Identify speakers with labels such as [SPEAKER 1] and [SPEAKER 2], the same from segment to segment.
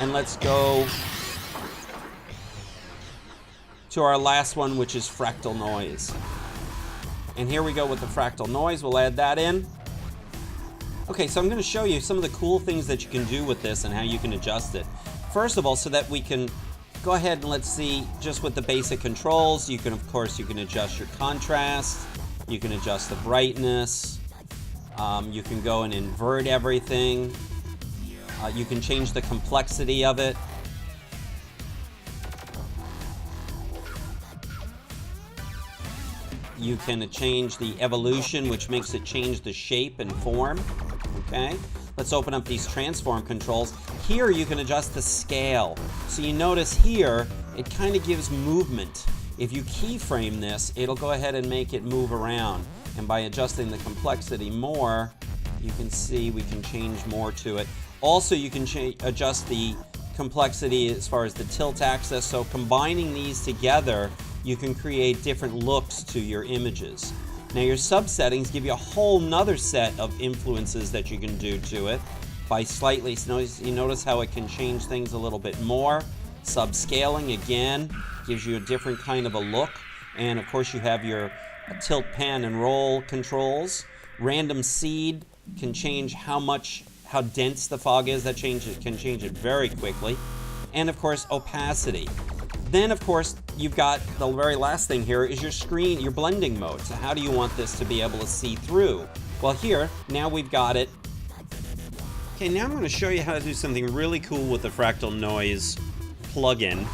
[SPEAKER 1] And let's go to our last one, which is fractal noise. And here we go with the fractal noise. We'll add that in. Okay, so I'm going to show you some of the cool things that you can do with this and how you can adjust it. First of all, so that we can go ahead and let's see just with the basic controls. You can, of course, you can adjust your contrast. You can adjust the brightness. You can go and invert everything. You can change the complexity of it. You can change the evolution, which makes it change the shape and form. Okay, let's open up these transform controls. Here you can adjust the scale. So you notice here, it kind of gives movement. If you keyframe this, it'll go ahead and make it move around. And by adjusting the complexity more, you can see we can change more to it. Also, you can adjust the complexity as far as the tilt axis. So combining these together, you can create different looks to your images. Now your sub-settings give you a whole nother set of influences that you can do to it by slightly, you notice how it can change things a little bit more. Sub-scaling, again, gives you a different kind of a look. And of course you have your tilt, pan, and roll controls. Random seed can change how dense the fog is. That can change it very quickly. And of course, opacity. Then, of course, you've got the very last thing here is your screen, your blending mode. So how do you want this to be able to see through? Well, here, now we've got it. Okay, now I'm going to show you how to do something really cool with the Fractal Noise plugin.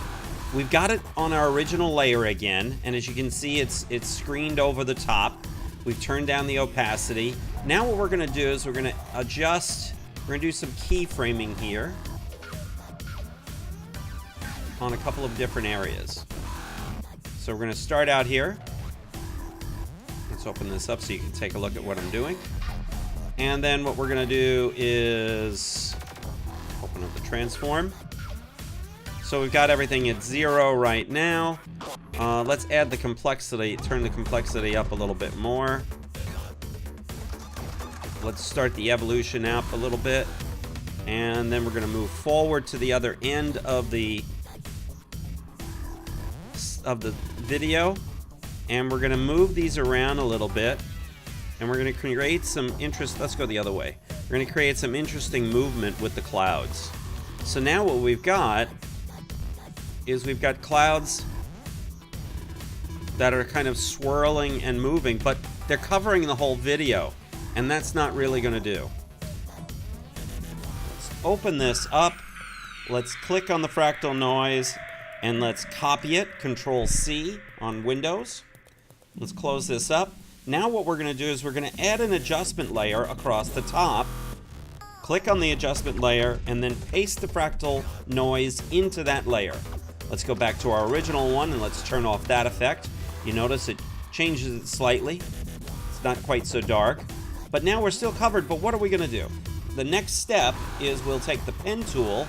[SPEAKER 1] We've got it on our original layer again, and as you can see, it's screened over the top. We've turned down the opacity. Now what we're going to do is we're going to adjust, we're going to do some keyframing here on a couple of different areas. So we're going to start out here. Let's open this up so you can take a look at what I'm doing. And then what we're going to do is open up the transform. So we've got everything at 0 right now. Let's add the complexity, turn the complexity up a little bit more. Let's start the evolution up a little bit. And then we're going to move forward to the other end of the video, and we're going to move these around a little bit, and we're going to create some let's go the other way. We're going to create some interesting movement with the clouds. So now what we've got is we've got clouds that are kind of swirling and moving, but they're covering the whole video, and that's not really going to do. Let's open this up. Let's click on the fractal noise and let's copy it, Control-C on Windows. Let's close this up. Now what we're going to do is we're going to add an adjustment layer across the top. Click on the adjustment layer and then paste the fractal noise into that layer. Let's go back to our original one and let's turn off that effect. You notice it changes it slightly. It's not quite so dark. But now we're still covered, but what are we going to do? The next step is we'll take the pen tool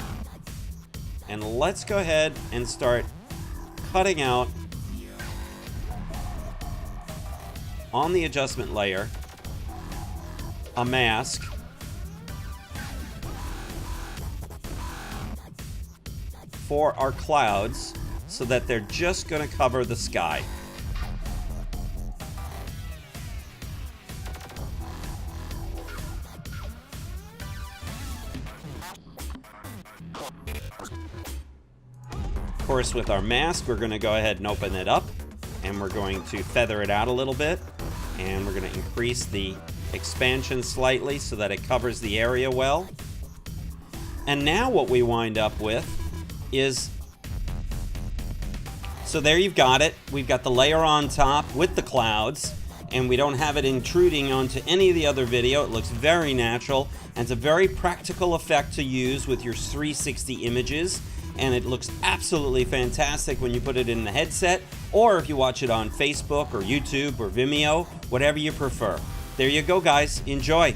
[SPEAKER 1] and let's go ahead and start cutting out on the adjustment layer a mask for our clouds so that they're just going to cover the sky. Of course, with our mask, we're going to go ahead and open it up, and we're going to feather it out a little bit, and we're going to increase the expansion slightly so that it covers the area well. And now what we wind up with is, so there you've got it. We've got the layer on top with the clouds, and we don't have it intruding onto any of the other video. It looks very natural, and it's a very practical effect to use with your 360 images. And it looks absolutely fantastic when you put it in the headset, or if you watch it on Facebook or YouTube or Vimeo, whatever you prefer. There you go, guys. Enjoy.